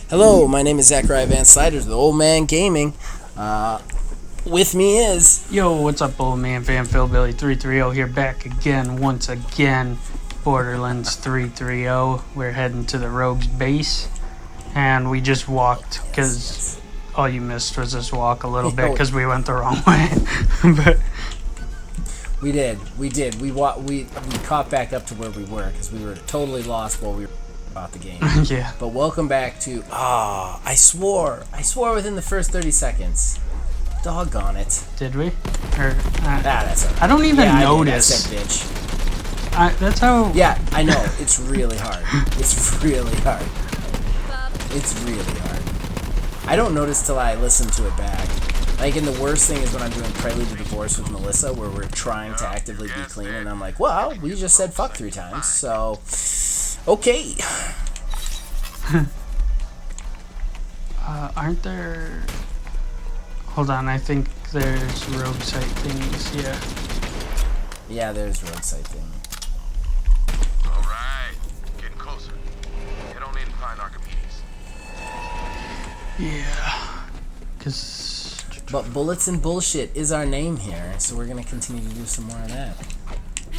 Hello, my name is Zachariah Van Sliders, the Old Man Gaming. With me is... Yo, what's up, old man? Philbilly 330 here, back again, once again. Borderlands 330. We're heading to the Rogue's base, and we just walked because all you missed was us walk a little bit because we went the wrong way. But we did. We caught back up to where we were because we were totally lost while we were about the game. Yeah. But welcome back to... I swore within the first 30 seconds. Doggone it. Did we? That's okay. I don't even notice. I said bitch. That's how... Yeah, I know. It's really hard. It's really hard. I don't notice till I listen to it back. Like, and the worst thing is when I'm doing Prelude to Divorce with Melissa, where we're trying to actively be clean, and I'm like, well, we just said fuck 3 times, so... Okay. Aren't there... Hold on, I think there's rogue site things, yeah. Yeah, there's rogue site things. Alright, getting closer. Head on in and find Archimedes. Yeah. Because... But bullets and bullshit is our name here, so we're gonna continue to do some more of that.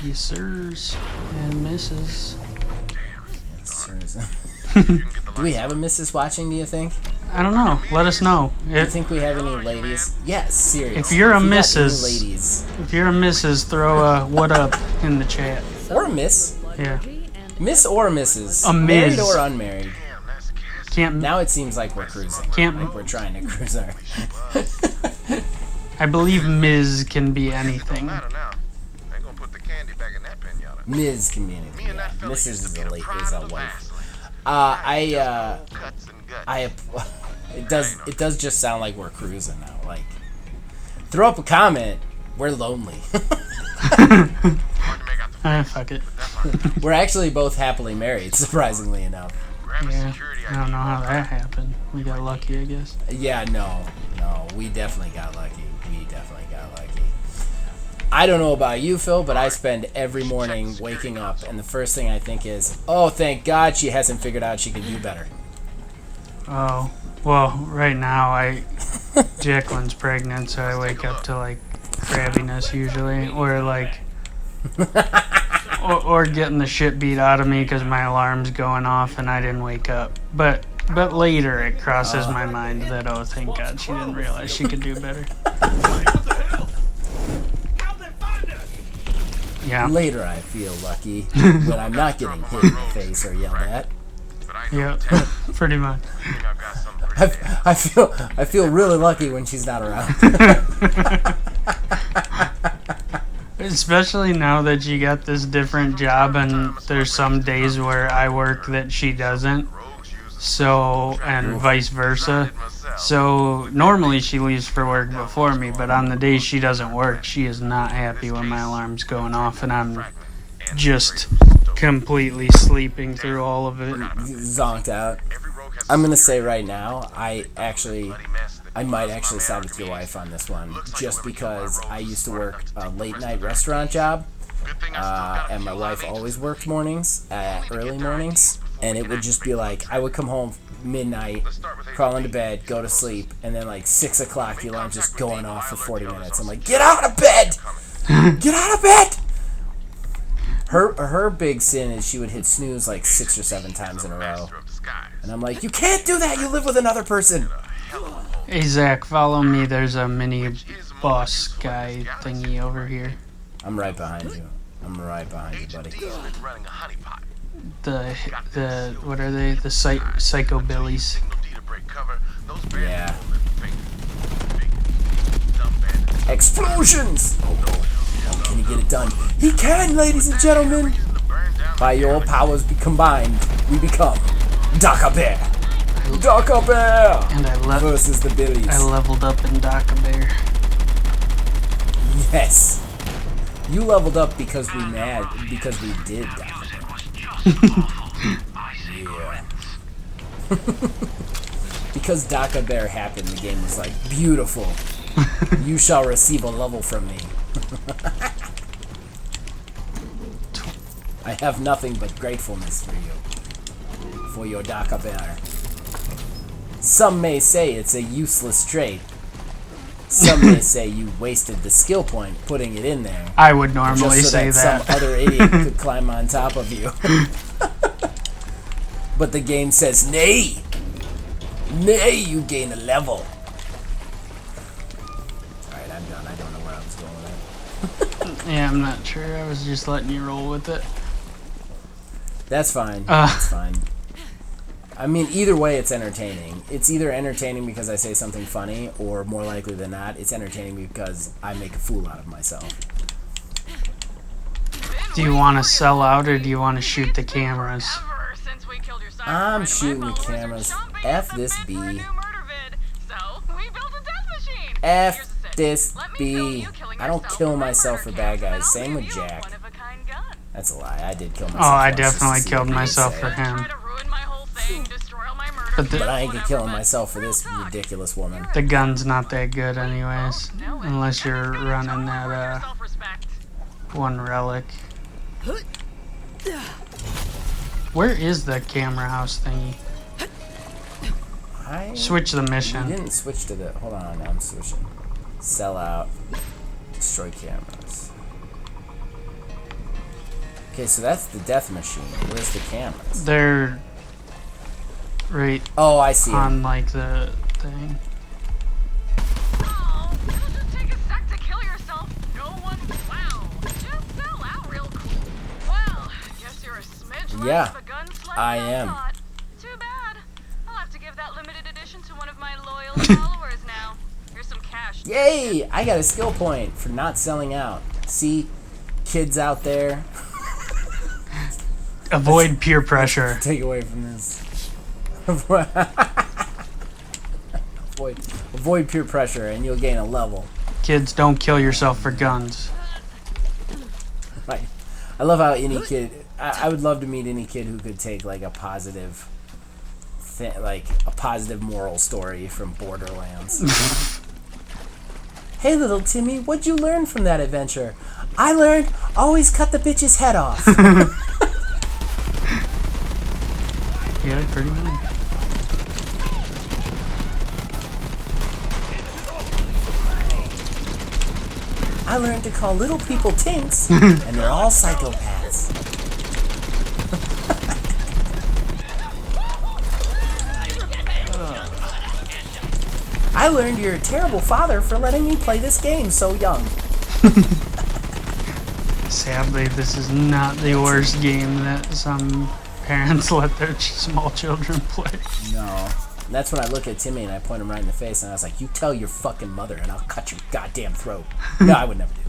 Yes, sirs. And misses. Yes, sirs. Do we have a missus watching, do you think? I don't know. Let us know. Do you think we have any ladies? Yes, seriously. If you're a If missus, ladies. if you're a missus, throw a what up in the chat. Or a miss. Yeah. Miss or misses. A Married Ms. or unmarried. Can't. Now it seems like we're cruising. Like we're trying to cruise our... I believe Ms. can be anything. Ms. can be anything. Yeah. Mrs. is a wife. It does just sound like we're cruising now. Like, throw up a comment. We're lonely. Fuck it. We're actually both happily married, surprisingly enough. Yeah, I don't know how that happened. We got lucky, I guess. Yeah, no, we definitely got lucky. I don't know about you, Phil, but I spend every morning waking up, and the first thing I think is, oh, thank God she hasn't figured out she can do better. Oh, well, right now, Jacqueline's pregnant, so I wake up to, like, crabbiness usually, or, like, or getting the shit beat out of me because my alarm's going off and I didn't wake up. But later it crosses my mind that, oh, thank God she didn't realize she could do better. Yeah. Later I feel lucky when I'm not getting hit in the face or yelled at. Yeah, pretty much. I feel really lucky when she's not around. Especially now that you got this different job and there's some days where I work that she doesn't. So, and vice versa. So, normally she leaves for work before me, but on the days she doesn't work, she is not happy when my alarm's going off and I'm just completely sleeping through all of it. Zonked out. I'm going to say right now, I might actually side with your wife on this one, just because I used to work a late-night restaurant job, and my wife always worked mornings, early mornings, and it would just be like, I would come home midnight, crawl into bed, go to sleep, and then like 6 o'clock, the alarm's just going off for 40 minutes. I'm like, get out of bed! Get out of bed! Her big sin is she would hit snooze like 6 or 7 times in a row. And I'm like, you can't do that! You live with another person! Hey Zach, follow me. There's a mini boss guy thingy over here. I'm right behind you. Buddy. The what are they? The Psychobillies. Yeah. Explosions! Oh, can he get it done? He can, ladies and gentlemen! By your powers combined, we become Daka Bear! Daka Bear! And versus the Billies. I leveled up in Daka Bear. Yes. You leveled up because we did Daka Bear. Yeah. Because Daka Bear happened, the game was like, beautiful. You shall receive a level from me. I have nothing but gratefulness for you. For your Daka Bear. Some may say it's a useless trait. Some may say you wasted the skill point putting it in there. I would normally just so say that. some other idiot could climb on top of you. But the game says, nay! Nay, you gain a level. Alright, I'm done. I don't know where I was going with that. Yeah, I'm not sure. I was just letting you roll with it. That's fine. That's fine. I mean, either way, it's entertaining. It's either entertaining because I say something funny, or more likely than not, it's entertaining because I make a fool out of myself. Do you want to sell out, or do you want to shoot the cameras? I'm shooting the cameras. F this B. F this B. I don't kill myself for bad guys. Same with Jack. That's a lie. I did kill myself. Oh, I definitely killed myself for him. But I ain't killing myself for this ridiculous woman. The gun's not that good anyways. Unless you're running that one relic. Where is the camera house thingy? Switch the mission. You didn't switch to the... Hold on, I'm switching. Sell out. Destroy cameras. Okay, so that's the death machine. Where's the cameras? They're... right oh, I see on like the thing. Oh, it'll just take a sec to kill yourself. No one. Wow. Just sell out real cool. Well, guess you're a smidge less of a gunslinger. I am. Too bad. I'll have to give that limited edition to one of my loyal followers now. Here's some cash. Yay! I got a skill point for not selling out. See, kids out there. Avoid peer pressure. Take away from this. Avoid peer pressure and you'll gain a level. Kids, don't kill yourself for guns. Right. I love how any kid... I would love to meet any kid who could take like a positive... like a positive moral story from Borderlands. Hey little Timmy, what'd you learn from that adventure? I learned always cut the bitch's head off. Yeah, pretty much. I learned to call little people tinks, and they're all psychopaths. I learned you're a terrible father for letting me play this game so young. Sadly, this is not the worst game that some parents let their small children play. No. That's when I look at Timmy and I point him right in the face and I was like, you tell your fucking mother and I'll cut your goddamn throat. No, I would never do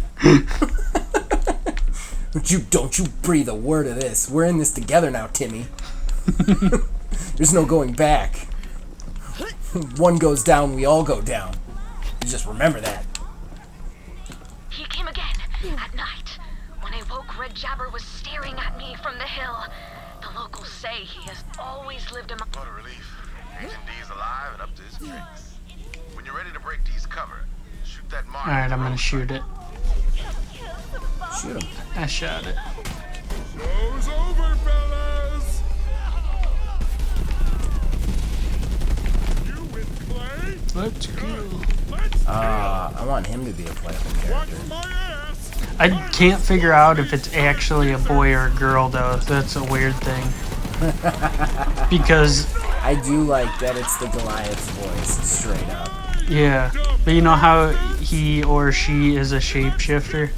that. Don't you breathe a word of this. We're in this together now, Timmy. There's no going back. One goes down, we all go down. You just remember that. He came again at night. When I woke, Red Jabber was staring at me from the hill. The locals say he has always lived among... What a relief. Agent D's alive and up to his tricks. When you're ready to break D's cover, shoot that mark. Alright, I'm gonna shoot it. Shoot him. I shot it. Show's over, fellas! You with Clay? Let's go. I want him to be a playable character. I can't figure out if it's actually a boy or a girl, though. That's a weird thing. Because... I do like that it's the Goliath's voice, straight up. yeah. But you know how he or she is a shapeshifter?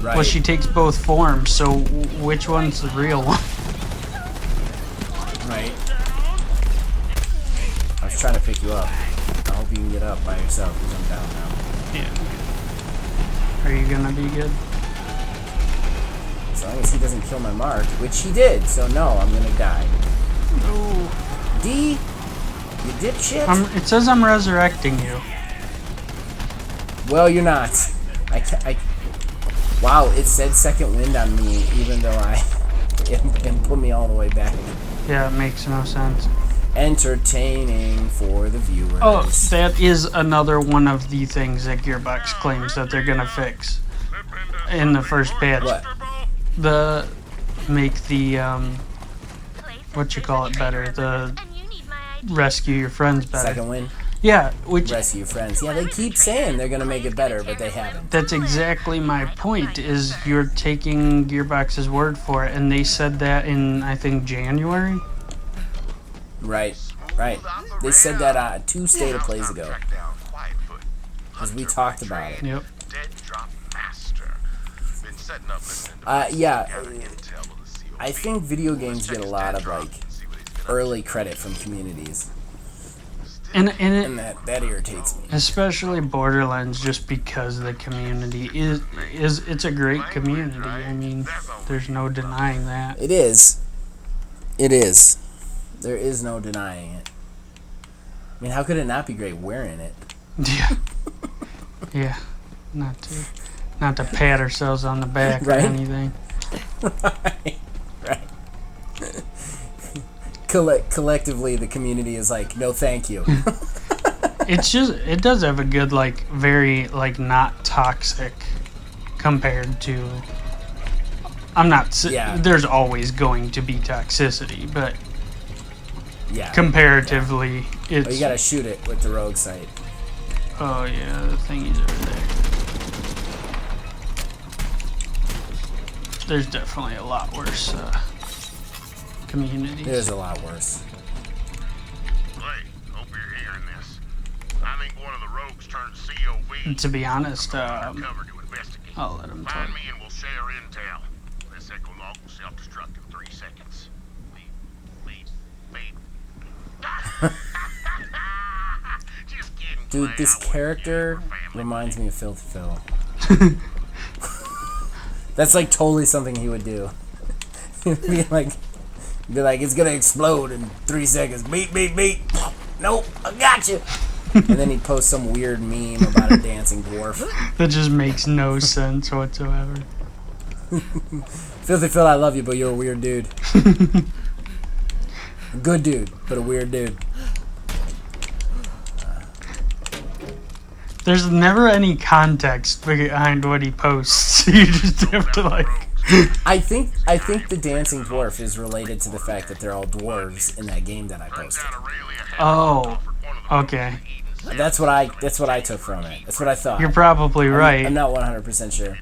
Right. Well, she takes both forms, so which one's the real one? Right. I was trying to pick you up. I hope you can get up by yourself, because I'm down now. Yeah. Are you gonna be good? As long as he doesn't kill my mark, which he did, so no, I'm gonna die. No. D, you dipshit. It says I'm resurrecting you. Well, you're not. Wow, it said second wind on me, even though it put me all the way back. Yeah, it makes no sense. Entertaining for the viewers. Oh, that is another one of the things that Gearbox claims that they're gonna fix in the first patch. What? Make the what you call it better, the rescue your friends better. Second win, Yeah, which rescue your friends. Yeah, they keep saying they're gonna make it better, but they haven't. that's exactly my point. Is you're taking Gearbox's word for it, and they said that in I think January. Right. They said that 2 state of plays ago, because we talked about it. Yep. Yeah, I think video games get a lot of like early credit from communities, And and that irritates me. especially Borderlands, just because the community is it's a great community. I mean, there's no denying that. It is. There is no denying it. I mean, how could it not be great? We're in it. Yeah. Yeah. Not to pat ourselves on the back or Right? anything. Right. Collectively, the community is like, no, thank you. It does have a good, like, very, like, not toxic compared to. Yeah. There's always going to be toxicity, but Yeah. comparatively, it's. Oh, you gotta shoot it with the rogue sight. Oh yeah, the thingy's over there. There's definitely a lot worse communities. There's a lot worse. Hey, hope you're hearing this. I think one of the rogues turned COV. To be honest, Cover to investigate. I'll let him talk. Find me and we'll share intel. This echo log will self-destruct in 3 seconds. Lead. Just kidding. Dude, Clay, this I wouldn't character kill for family. reminds me of Filthy Phil. That's like totally something he would do. He'd be like, it's gonna explode in 3 seconds. Beep. Nope, I got you. And then he'd post some weird meme about a dancing dwarf. That just makes no sense whatsoever. Filthy Phil, I love you, but you're a weird dude. A good dude, but a weird dude. There's never any context behind what he posts. You just have to like. I think the dancing dwarf is related to the fact that they're all dwarves in that game that I posted. Oh, okay. That's what I took from it. That's what I thought. You're probably right. I'm not 100% sure.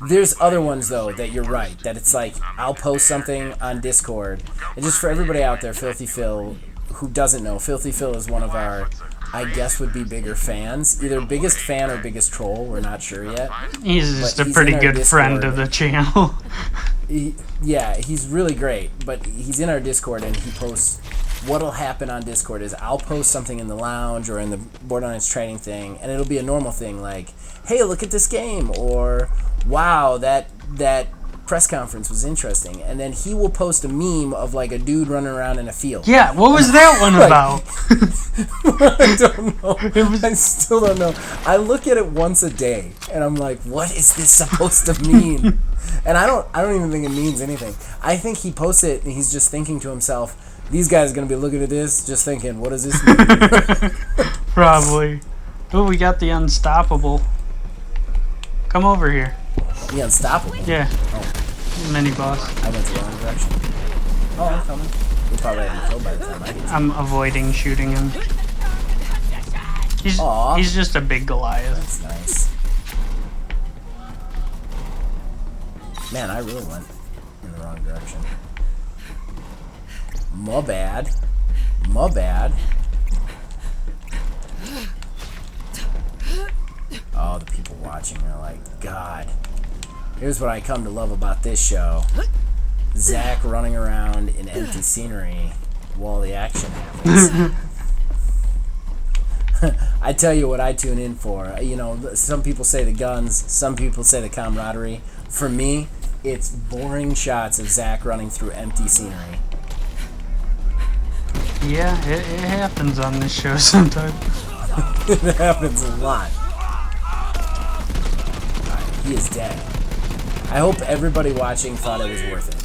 There's other ones though that you're right. That it's like I'll post something on Discord, and just for everybody out there, Filthy Phil, who doesn't know, Filthy Phil is one of our, I guess, would be bigger fans. Either biggest fan or biggest troll. We're not sure yet. He's just But a he's pretty in our good friend Discord. of the channel. Yeah, he's really great, but he's in our Discord and he posts. What'll happen on Discord is I'll post something in the lounge or in the Borderlands training thing, and it'll be a normal thing like, "Hey, look at this game," or "Wow, that press conference was interesting," and then he will post a meme of like a dude running around in a field. Yeah, what was that one Like- about? I don't know. I still don't know. I look at it once a day, and I'm like, "What is this supposed to mean?" And I don't even think it means anything. I think he posts it, and he's just thinking to himself, "These guys are gonna be looking at this, just thinking, what does this mean?" Probably. Oh, we got the unstoppable. Come over here. The unstoppable. Yeah. Oh, Mini boss. I went the wrong direction. Oh, I'm coming. He probably hadn't killed by the time I get to I'm avoiding shooting him. Aw. He's just a big Goliath. That's nice. Man, I really went in the wrong direction. My bad. Oh, the people watching are like, God. Here's what I come to love about this show. Zach running around in empty scenery while the action happens. I tell you what I tune in for. You know, some people say the guns, some people say the camaraderie. For me, it's boring shots of Zach running through empty scenery. Yeah, it happens on this show sometimes. It happens a lot. Alright, he is dead. I hope everybody watching thought it was worth it.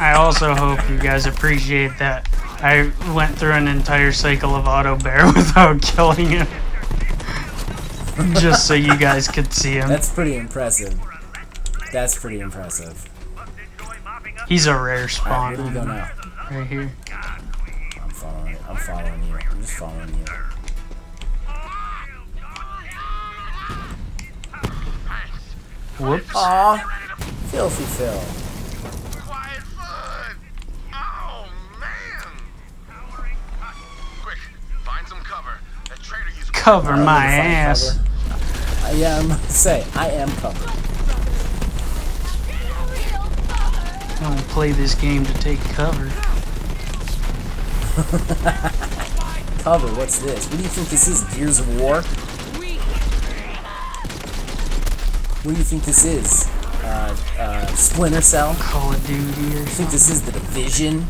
I also hope you guys appreciate that I went through an entire cycle of auto bear without killing him. Just so you guys could see him. That's pretty impressive. That's pretty impressive. He's a rare Alright, spawn. where do we go now? Right here. I'm following you. I'm just following you. Whoops. Aw, filthy Phil. Quiet foot. Oh man. Quick, find some cover. That traitor used Cover I'm my gonna find ass. cover. Yeah, I'm gonna say I am covered. I don't play this game to take cover. Cover. What's this? What do you think this is? Gears of War? What do you think this is? Splinter Cell? Call of Duty or I think something. this is The Division.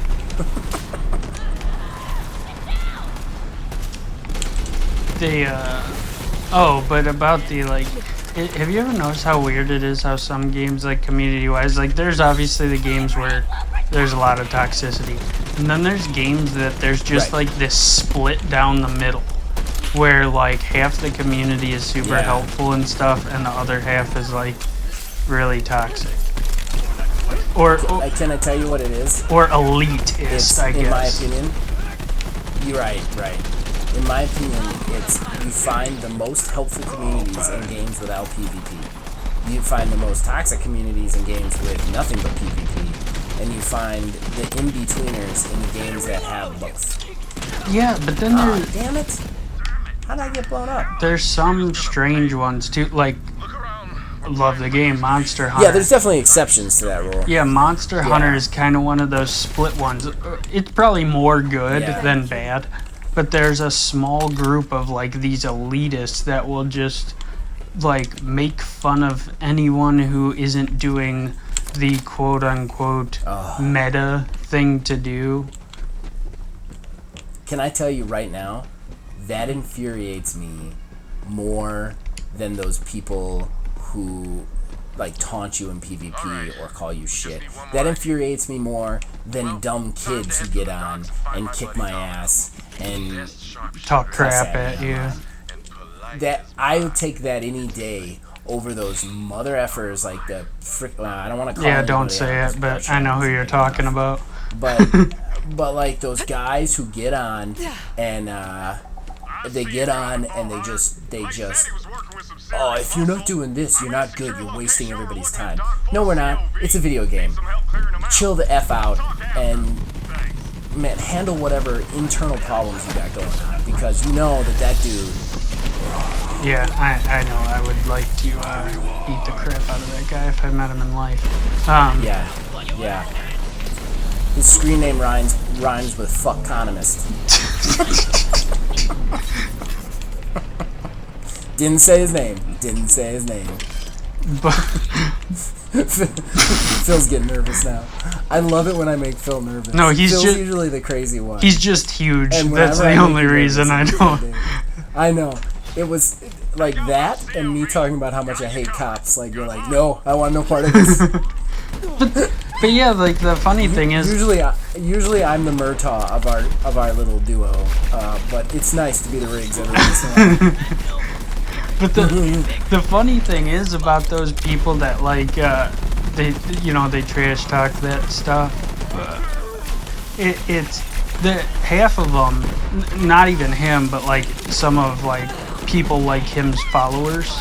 Oh, but about the, like, have you ever noticed how weird it is how some games, like, community-wise, like, there's obviously the games where there's a lot of toxicity. And then there's games that there's just, Right. like, this split down the middle. Where, like, half the community is super Yeah. helpful and stuff, and the other half is, like, really toxic. Or Can I tell you what it is? elitist, I guess. In my opinion, you're right. In my opinion, it's you find the most helpful communities in games without PvP. You find the most toxic communities in games with nothing but PvP, and you find the in-betweeners in the games that have both. Yeah, but then Ah, damn it! How did I get blown up? there's some strange ones too. Like, love the game Monster Hunter. Yeah, there's definitely exceptions to that rule. Yeah, Monster Hunter is kind of one of those split ones. It's probably more good Yeah. than bad, but there's a small group of, like, these elitists that will just, like, make fun of anyone who isn't doing the quote-unquote meta thing to do. Can I tell you right now, that infuriates me more than those people who like taunt you in PvP or call you shit. That infuriates me more than dumb kids who get on and kick my ass and Talk crap Cuss at you. that I would take that any day over those mother effers like the frick. I don't want to call. Yeah, don't anybody say out, it, but I know who you're talking about. But but like those guys who get on and they get on and they just oh, if you're not doing this, you're not good. You're wasting everybody's time. No, we're not. It's a video game. Chill the F out and man, handle whatever internal problems you got going on because you know that dude. Yeah, I know. I would like to beat the crap out of that guy if I met him in life. Yeah. His screen name rhymes with fuckconomist. Didn't say his name. But Phil's getting nervous now. I love it when I make Phil nervous. No, he's Phil's just- usually the crazy one. he's just huge. And That's whenever the I only make him reason I nervous, don't. I know. It was like that and me talking about how much I hate cops. Like, you're like, no, I want no part of this. But yeah, like the funny thing is, Usually I'm the Murtaugh of our little duo. But it's nice to be the Riggs every once in a while. but the funny thing is about those people that like they trash talk that stuff. It's the half of them, not even him, but like some of like people like him's followers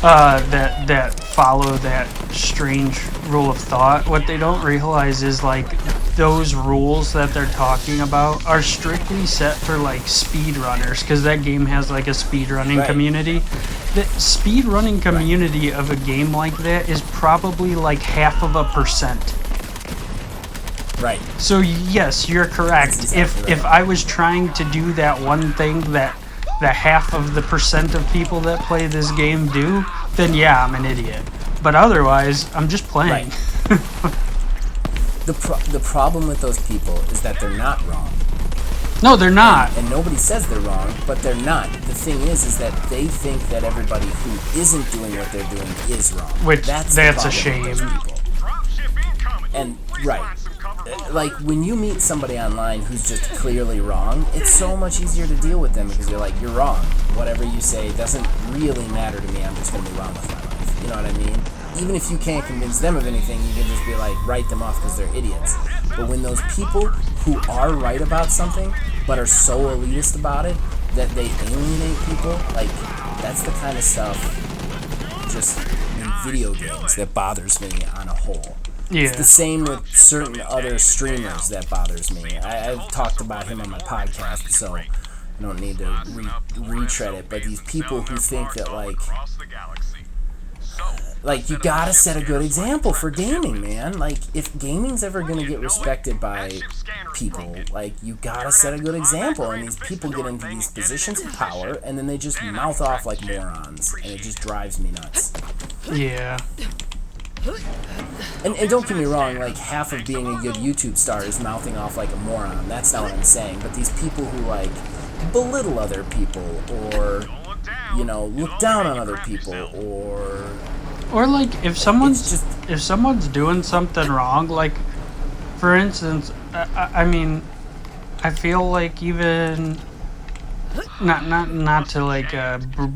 that follow that strange rule of thought. What they don't realize is like those rules that they're talking about are strictly set for like speedrunners, because that game has like a speedrunning Right. community. The speedrunning community of a game like that is probably like 0.5%. Right. So yes, you're correct. That's exactly If I was trying to do that one thing that the 0.5% of people that play this game do, then yeah, I'm an idiot. But otherwise, I'm just playing. Right. The problem with those people is that they're not wrong. No, they're not. And nobody says they're wrong, but they're not. The thing is that they think that everybody who isn't doing what they're doing is wrong. Which, that's a the problem shame. with those people. And like when you meet somebody online who's just clearly wrong, it's so much easier to deal with them because you're like, you're wrong. Whatever you say doesn't really matter to me. I'm just gonna be wrong with my life. You know what I mean? Even if you can't convince them of anything, you can just be like, write them off because they're idiots. But when those people who are right about something but are so elitist about it that they alienate people. Like, that's the kind of stuff just in video games that bothers me on a whole. Yeah. It's the same with certain other streamers that bothers me. I've talked about him on my podcast, so I don't need to retread it, but these people who think that, like, you gotta set a good example for gaming, man. Like, if gaming's ever gonna get respected by people, like, you gotta set a good example, and these people get into these positions of power, and then they just mouth off like morons, and it just drives me nuts. Yeah. And don't get me wrong, like, half of being a good YouTube star is mouthing off like a moron. That's not what I'm saying. But these people who, like, belittle other people, or, you know, look down on other people, or like, if someone's doing something wrong, like, for instance, I mean, I feel like even not to like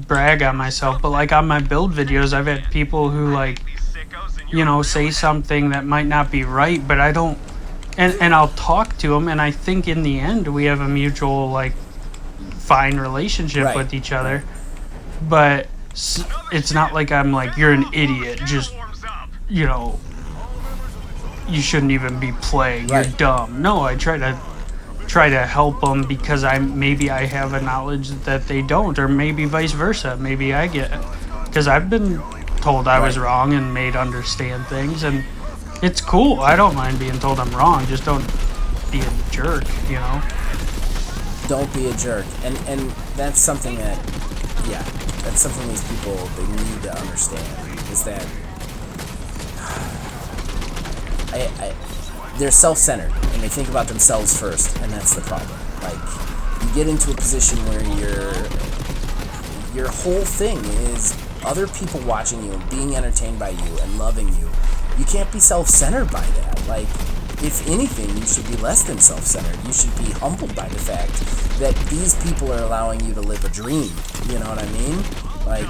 brag on myself, but like on my build videos, I've had people who, like, you know, say something that might not be right, but I don't, and I'll talk to them, and I think in the end we have a mutual, like, fine relationship with each other, but it's not like I'm like, you're an idiot, just, you know, you shouldn't even be playing, you're dumb. No, I try to help them because maybe I have a knowledge that they don't, or maybe vice versa. Maybe I get it, because I've been told I was wrong and made understand things, and it's cool. I don't mind being told I'm wrong. Just don't be a jerk, you know? Don't be a jerk. And that's something that, yeah, that's something these people, they need to understand, is that they're self-centered, and they think about themselves first, and that's the problem. Like, you get into a position where your whole thing is other people watching you and being entertained by you and loving you. You can't be self-centered by that. Like, if anything, you should be less than self-centered. You should be humbled by the fact that these people are allowing you to live a dream. You know what I mean? Like,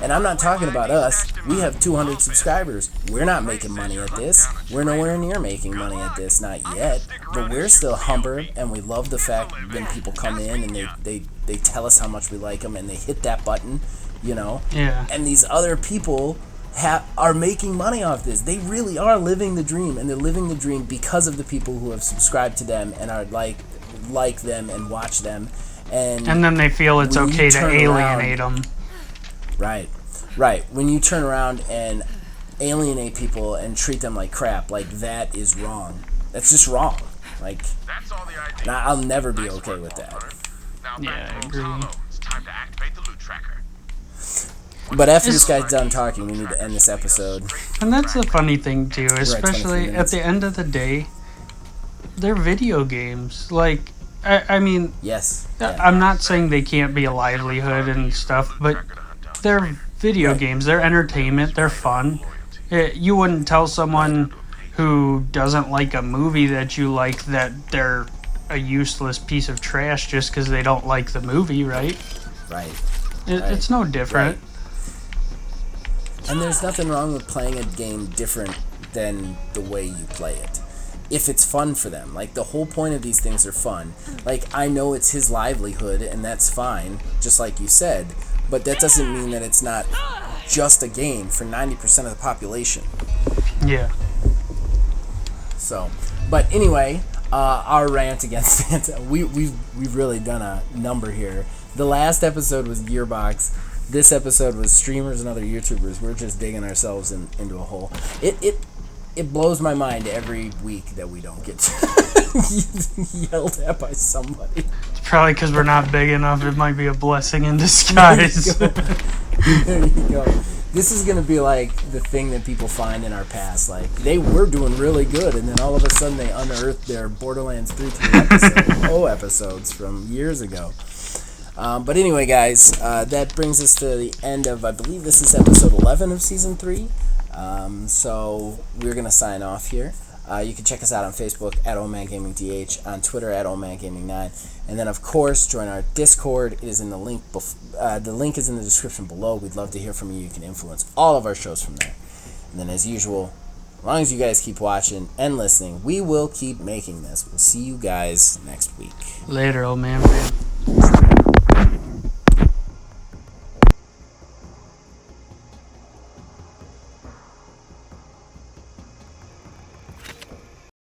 and I'm not talking about us. We have 200 subscribers. We're not making money at this. We're nowhere near making money at this, not yet. But we're still humbled, and we love the fact when people come in and they tell us how much we like them, and they hit that button, you know? Yeah. And these other people are making money off this. They really are living the dream, and they're living the dream because of the people who have subscribed to them and are like them and watch them. And then they feel it's okay to alienate them. Right. When you turn around and alienate people and treat them like crap, like, that is wrong. That's just wrong. Like, I'll never be okay with that. Yeah, I agree. It's time to activate the loot tracker. But after this guy's done talking, we need to end this episode. And that's the funny thing, too, especially at the end of the day, they're video games. Like, I mean, yes, I'm not saying they can't be a livelihood and stuff, but they're video games. They're entertainment. They're fun. You wouldn't tell someone who doesn't like a movie that you like that they're a useless piece of trash just because they don't like the movie, right? Right. It's no different. Right. And there's nothing wrong with playing a game different than the way you play it, if it's fun for them. Like, the whole point of these things are fun. Like, I know it's his livelihood, and that's fine, just like you said, but that doesn't mean that it's not just a game for 90% of the population. Yeah. So, but anyway, our rant against Santa, we've really done a number here. The last episode was Gearbox. This episode was streamers and other YouTubers. We're just digging ourselves into a hole. It blows my mind every week that we don't get yelled at by somebody. It's probably because we're not big enough. It might be a blessing in disguise. There you go. This is going to be like the thing that people find in our past. Like, they were doing really good, and then all of a sudden they unearthed their Borderlands 3 episodes from years ago. But anyway, guys, that brings us to the end of, I believe this is episode 11 of Season 3. So we're going to sign off here. You can check us out on Facebook at OldManGamingDH, on Twitter at OldManGaming9, and then, of course, join our Discord. It is in the link. The link is in the description below. We'd love to hear from you. You can influence all of our shows from there. And then, as usual, As long as you guys keep watching and listening, we will keep making this. We'll see you guys next week. Later, old man.